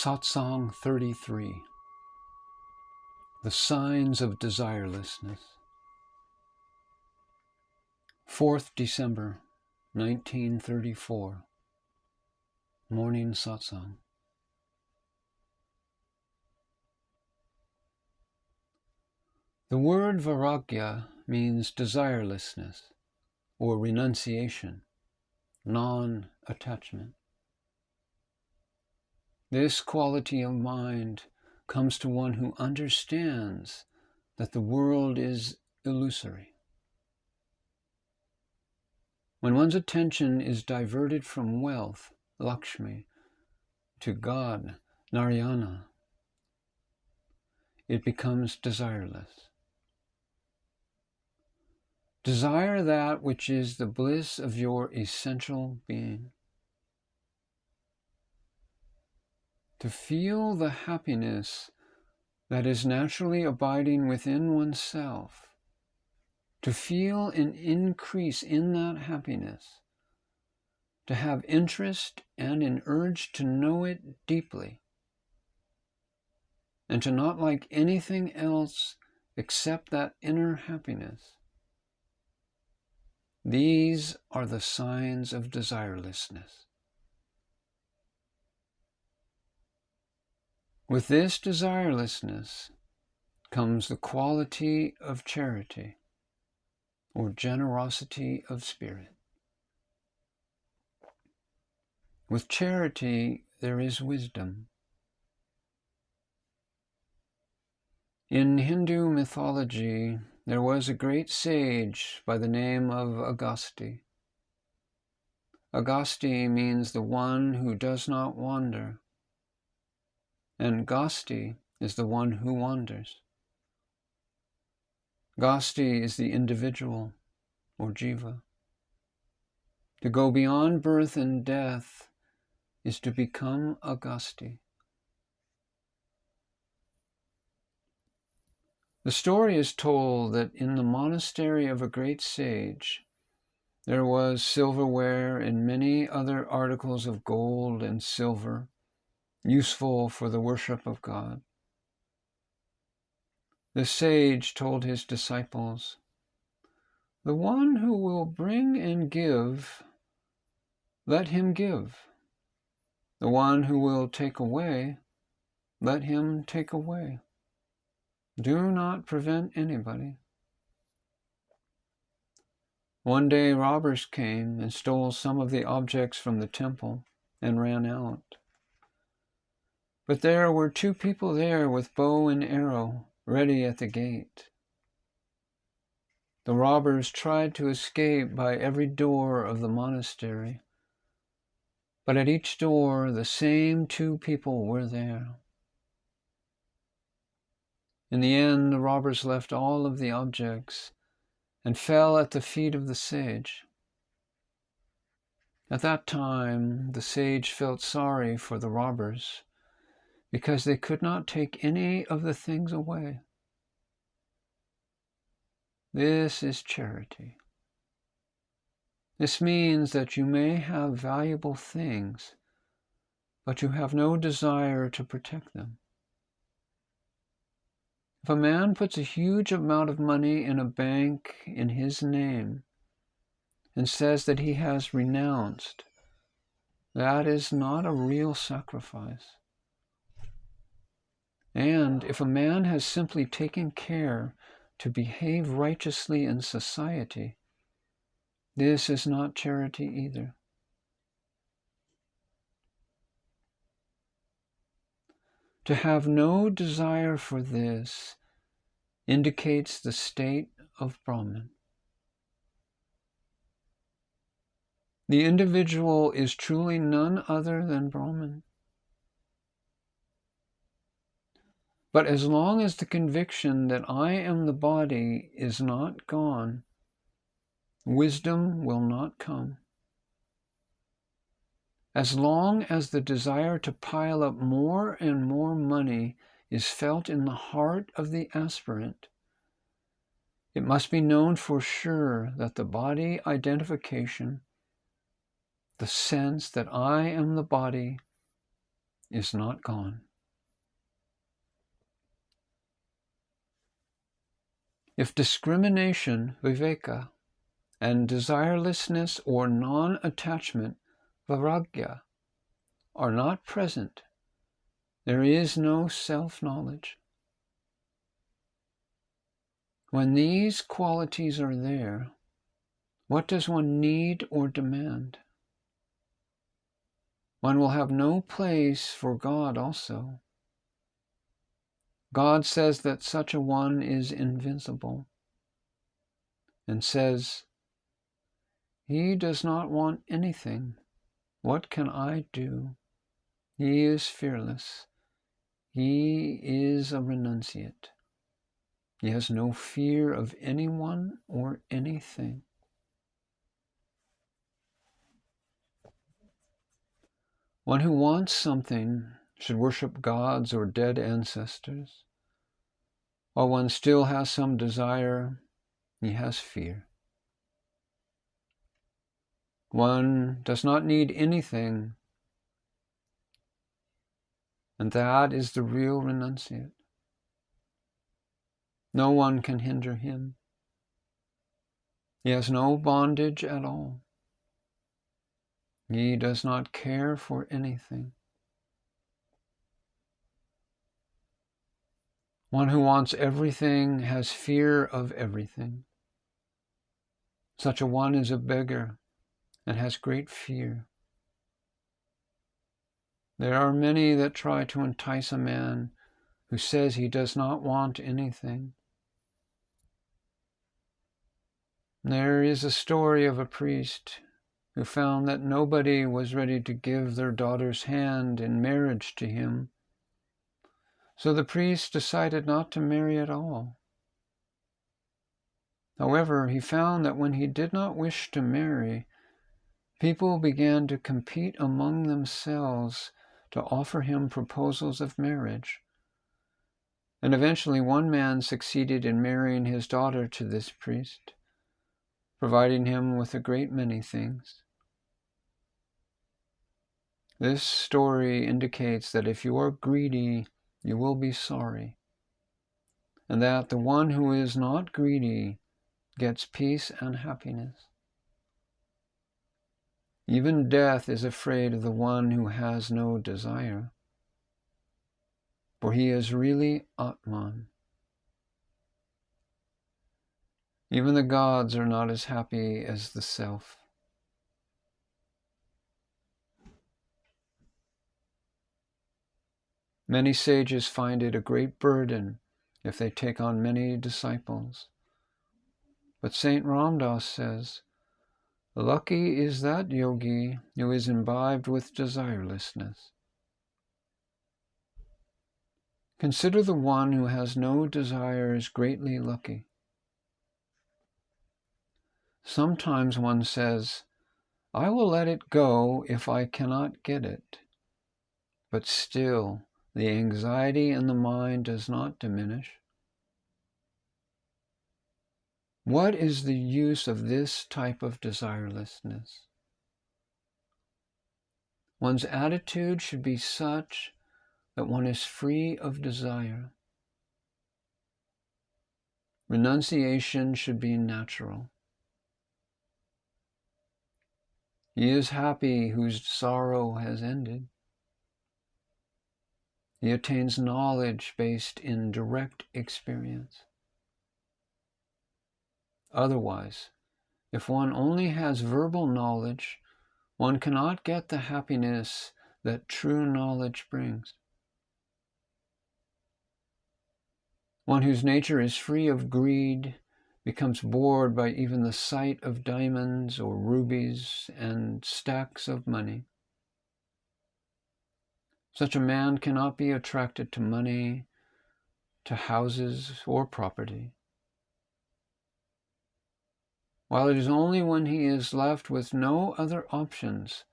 Satsang-33, The Signs of Desirelessness. 4th December, 1934. Morning Satsang. The word vairagya means desirelessness or renunciation, non-attachment. This quality of mind comes to one who understands that the world is illusory. When one's attention is diverted from wealth, Lakshmi, to God, Narayana, it becomes desireless. Desire that which is the bliss of your essential being. To feel the happiness that is naturally abiding within oneself. To feel an increase in that happiness. To have interest and an urge to know it deeply. And to not like anything else except that inner happiness. These are the signs of desirelessness. With this desirelessness comes the quality of charity, or generosity of spirit. With charity there is wisdom. In Hindu mythology, there was a great sage by the name of Agasti. Agasti means the one who does not wander, and Gasti is the one who wanders. Gasti is the individual, or jiva. To go beyond birth and death is to become Agasti. The story is told that in the monastery of a great sage, there was silverware and many other articles of gold and silver, useful for the worship of God. The sage told his disciples, "The one who will bring and give, let him give. The one who will take away, let him take away. Do not prevent anybody." One day robbers came and stole some of the objects from the temple and ran out. But there were two people there with bow and arrow ready at the gate. The robbers tried to escape by every door of the monastery, but at each door the same two people were there. In the end, the robbers left all of the objects and fell at the feet of the sage. At that time, the sage felt sorry for the robbers because they could not take any of the things away. This is charity. This means that you may have valuable things, but you have no desire to protect them. If a man puts a huge amount of money in a bank in his name and says that he has renounced, that is not a real sacrifice. And if a man has simply taken care to behave righteously in society, this is not charity either. To have no desire for this indicates the state of Brahman. The individual is truly none other than Brahman. But as long as the conviction that I am the body is not gone, wisdom will not come. As long as the desire to pile up more and more money is felt in the heart of the aspirant, it must be known for sure that the body identification, the sense that I am the body, is not gone. If discrimination, viveka, and desirelessness or non-attachment, vairagya, are not present, there is no self-knowledge. When these qualities are there, what does one need or demand? One will have no place for God also. God says that such a one is invincible, and says, he does not want anything. What can I do? He is fearless. He is a renunciate. He has no fear of anyone or anything. One who wants something should worship gods or dead ancestors. While one still has some desire, he has fear. One does not need anything, and that is the real renunciate. No one can hinder him. He has no bondage at all. He does not care for anything. One who wants everything has fear of everything. Such a one is a beggar and has great fear. There are many that try to entice a man who says he does not want anything. There is a story of a priest who found that nobody was ready to give their daughter's hand in marriage to him. So the priest decided not to marry at all. However, he found that when he did not wish to marry, people began to compete among themselves to offer him proposals of marriage. And eventually one man succeeded in marrying his daughter to this priest, providing him with a great many things. This story indicates that if you are greedy, you will be sorry, and that the one who is not greedy gets peace and happiness. Even death is afraid of the one who has no desire, for he is really Atman. Even the gods are not as happy as the self. Many sages find it a great burden if they take on many disciples. But Saint Ramdas says, lucky is that yogi who is imbibed with desirelessness. Consider the one who has no desires greatly lucky. Sometimes one says, I will let it go if I cannot get it. But still, the anxiety in the mind does not diminish. What is the use of this type of desirelessness? One's attitude should be such that one is free of desire. Renunciation should be natural. He is happy whose sorrow has ended. He attains knowledge based in direct experience. Otherwise, if one only has verbal knowledge, one cannot get the happiness that true knowledge brings. One whose nature is free of greed becomes bored by even the sight of diamonds or rubies and stacks of money. Such a man cannot be attracted to money, to houses, or property. While it is only when he is left with no other options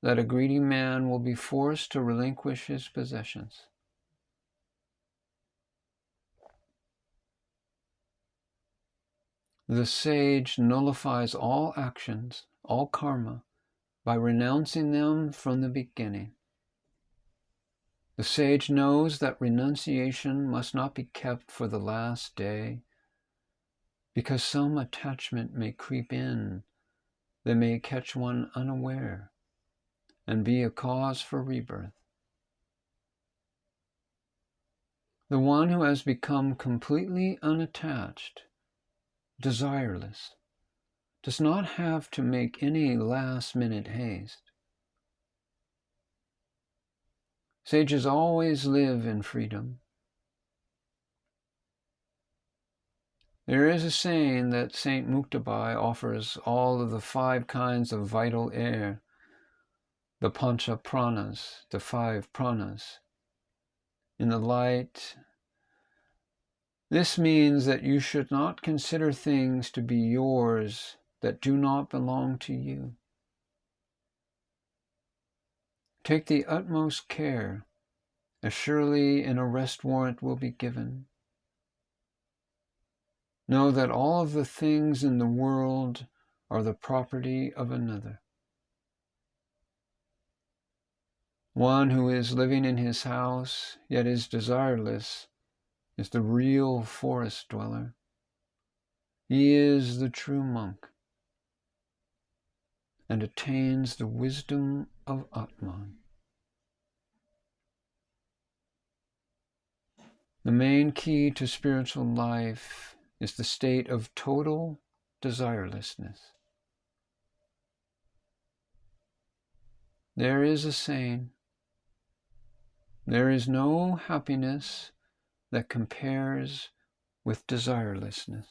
that a greedy man will be forced to relinquish his possessions. The sage nullifies all actions, all karma, by renouncing them from the beginning. The sage knows that renunciation must not be kept for the last day, because some attachment may creep in that may catch one unaware and be a cause for rebirth. The one who has become completely unattached, desireless, does not have to make any last-minute haste. Sages always live in freedom. There is a saying that Saint Muktabai offers all of the 5 kinds of vital air, the pancha pranas, the 5 pranas, in the light. This means that you should not consider things to be yours that do not belong to you. Take the utmost care, as surely an arrest warrant will be given. Know that all of the things in the world are the property of another. One who is living in his house, yet is desireless, is the real forest dweller. He is the true monk and attains the wisdom of Atman. The main key to spiritual life is the state of total desirelessness. There is a saying, there is no happiness that compares with desirelessness.